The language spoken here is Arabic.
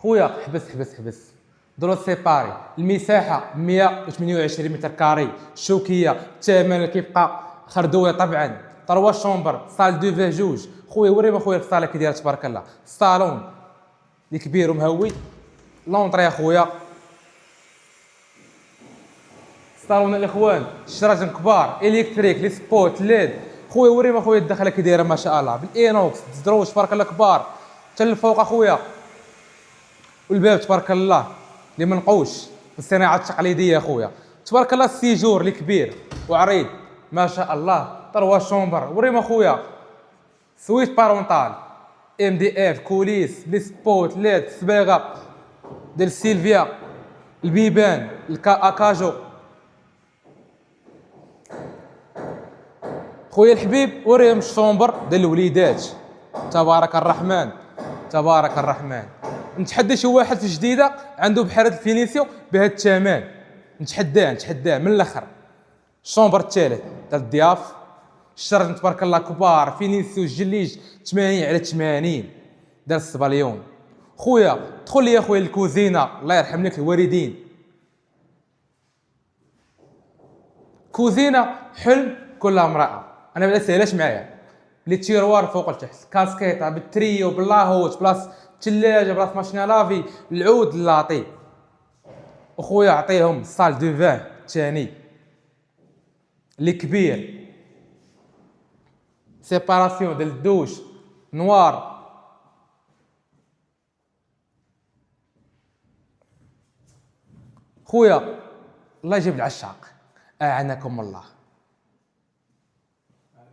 خويا حبس درو سيباري. المساحه 128 متر كاري، الشوكيه الثمن كيبقى خردويه طبعا. 3 شومبر، صال دو في جوج. خويا ورينا خويا الصاله كي دايره تبارك الله، الصالون اللي كبير ومهوي. لونطري اخويا، الصالون الاخوان الشراجم كبار الكتريك لي سبوت ليد. خويا ورينا خويا الدخله كي دايره ما شاء الله بالاينوكس الزدروج تبارك الله كبار حتى للفوق اخويا. والباب تبارك الله اللي منقوش الصناعه التقليديه اخويا تبارك الله. السيجور اللي كبير وعريض ما شاء الله. 3 شومبر وريما خويا، سويت بارونتال ام دي اف كوليس لي سبوت ليد صباغه ديال سيلفيا، البيبان اكاجو. خويا الحبيب وريهم الشومبر ديال الوليدات تبارك الرحمن تبارك الرحمن. نتحدى شي واحد في جديده عنده بحال هاد الفينيسيو بهاد الثمن، نتحداه من الاخر. الشومبر الثالث تاع الضياف، الشرج تبارك الله كبار فينيسيو جليج 80 على 80 دار السباليون. خويا دخل لي يا خويا الكوزينه الله يرحم لك الوالدين. كوزينه حلم كل امراه. انا ما سهلاش معايا، لي تيروار فوق لتحت، كاسكيطه بالتريو باللاهوت بلاص ثلاجه بلاص ماشينه لافي، العود اللاطي. اخويا عطيهم صال دو فان ثاني اللي كبير، سيباراسيون ديال الدوش نوار. خويا الله يجيب العشاق، اعناكم الله.